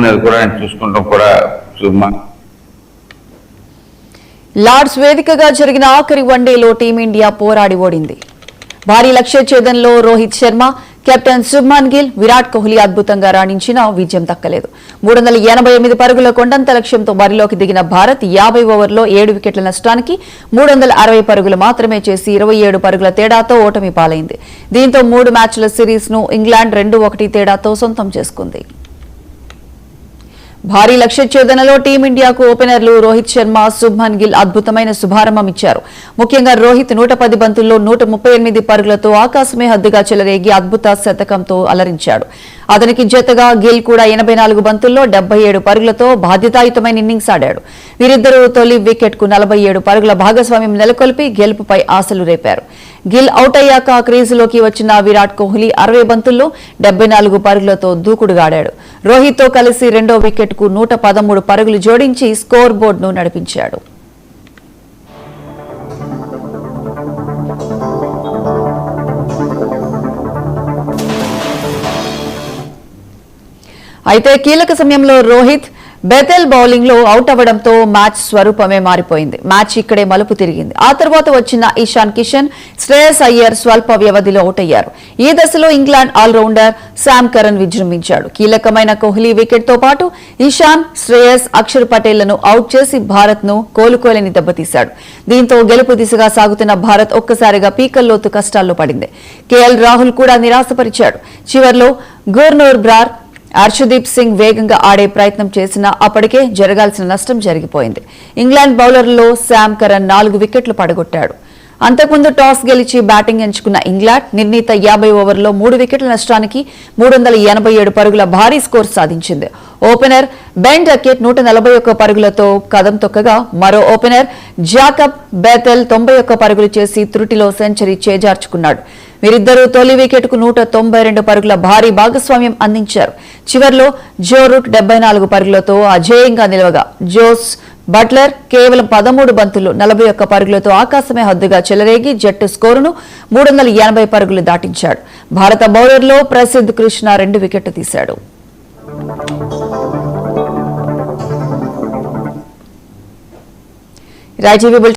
అనేది కూడా ఆయన చూసుకుంటాం కూడా. లార్డ్స్ వేదికగా జరిగిన ఆఖరి వన్డేలో టీమిండియా పోరాడి ఓడింది. భారీ లక్ష్య ఛేదనలో రోహిత్ శర్మ, కెప్టెన్ శుభ్మన్ గిల్, విరాట్ కోహ్లీ అద్భుతంగా రాణించినా విజయం దక్కలేదు. 388 పరుగుల కొండంత లక్ష్యంతో బరిలోకి దిగిన భారత్ 50 ఓవర్లో 7 వికెట్ల నష్టానికి 360 పరుగులు మాత్రమే చేసి 27 పరుగుల తేడాతో ఓటమి పాలైంది. దీంతో 3 మ్యాచ్ల సిరీస్ ను ఇంగ్లాండ్ 2-1 తేడాతో సొంతం చేసుకుంది. భారీ లక్ష్య ఛేదనలో టీమిండియాకు ఓపెనర్లు రోహిత్ శర్మ, శుభ్మన్ గిల్ అద్భుతమైన శుభారంభం ఇచ్చారు. ముఖ్యంగా రోహిత్ 110 బంతుల్లో 138 పరుగులతో ఆకాశమే హద్దుగా చెలరేగి అద్భుత శతకంతో అలరించాడు. అతనికి జతగా గిల్ కూడా 84 బంతుల్లో 77 పరుగులతో బాధ్యతాయుతమైన ఇన్నింగ్స్ ఆడాడు. వీరిద్దరూ తొలి వికెట్ కు 47 పరుగుల భాగస్వామ్యం నెలకొల్పి గెలుపుపై ఆశలు రేపారు. గిల్ అవుట్ అయ్యాక క్రీజులోకి వచ్చిన విరాట్ కోహ్లీ 60 బంతుల్లో 74 పరుగులతో దూకుడుగాడాడు. రోహిత్ తో కలిసి రెండో వికెట్ కు 113 పరుగులు జోడించి స్కోర్ బోర్డును నడిపించాడు. అయితే కీలక సమయంలో రోహిత్ బెతెల్ బౌలింగ్ లో అవుట్ అవ్వడంతో మ్యాచ్ స్వరూపమే మారిపోయింది. మ్యాచ్ ఇక్కడే మలుపు తిరిగింది. ఆ తర్వాత వచ్చిన ఇషాన్ కిషన్, శ్రేయస్ అయ్యర్ స్వల్ప వ్యవధిలో అవుట్ అయ్యారు. ఈ దశలో ఇంగ్లాండ్ ఆల్రౌండర్ శామ్ కరన్ విజృంభించాడు. కీలకమైన కోహ్లీ వికెట్ తో పాటు ఇషాన్, శ్రేయస్, అక్షర్ పటేళ్లను అవుట్ చేసి భారత్ ను కోలుకోలేని దెబ్బతీశాడు. దీంతో గెలుపు దిశగా సాగుతున్న భారత్ ఒక్కసారిగా పీకల్లోతు కష్టాల్లో పడింది. కేఎల్ రాహుల్ కూడా నిరాశపరిచాడు. చివర్లో గుర్నూర్ బ్రార్, హర్షదీప్ సింగ్ వేగంగా ఆడే ప్రయత్నం చేసినా అప్పటికే జరగాల్సిన నష్టం జరిగిపోయింది. ఇంగ్లాండ్ బౌలర్లలో శామ్ కరన్ 4 వికెట్లు పడగొట్టాడు. అంతకుముందు టాస్ గెలిచి బ్యాటింగ్ ఎంచుకున్న ఇంగ్లాండ్ నిర్ణీత 50 ఓవర్లో 3 వికెట్ల నష్టానికి 387 పరుగుల భారీ స్కోర్ సాధించింది. ఓపెనర్ బెన్ డకెట్ 141 పరుగులతో కదం తొక్కగా మరో ఓపెనర్ జాకబ్ బెతెల్ 91 పరుగులు చేసి త్రుటిలో సెంచరీ చేజార్చుకున్నాడు. వీరిద్దరూ తొలి వికెట్ కు 192 పరుగుల భారీ భాగస్వామ్యం అందించారు. చివర్లో జో రూట్ 74 పరుగులతో అజేయంగా నిలవగా జోస్ బట్లర్ కేవలం 13 బంతుల్లో 41 పరుగులతో ఆకాశమే హద్దుగా చెలరేగి జట్టు స్కోరును 380 పరుగులు దాటించాడు. భారత బౌలర్లో ప్రసిద్ధ్ కృష్ణ 2 వికెట్లు తీశాడు. రాజీవ్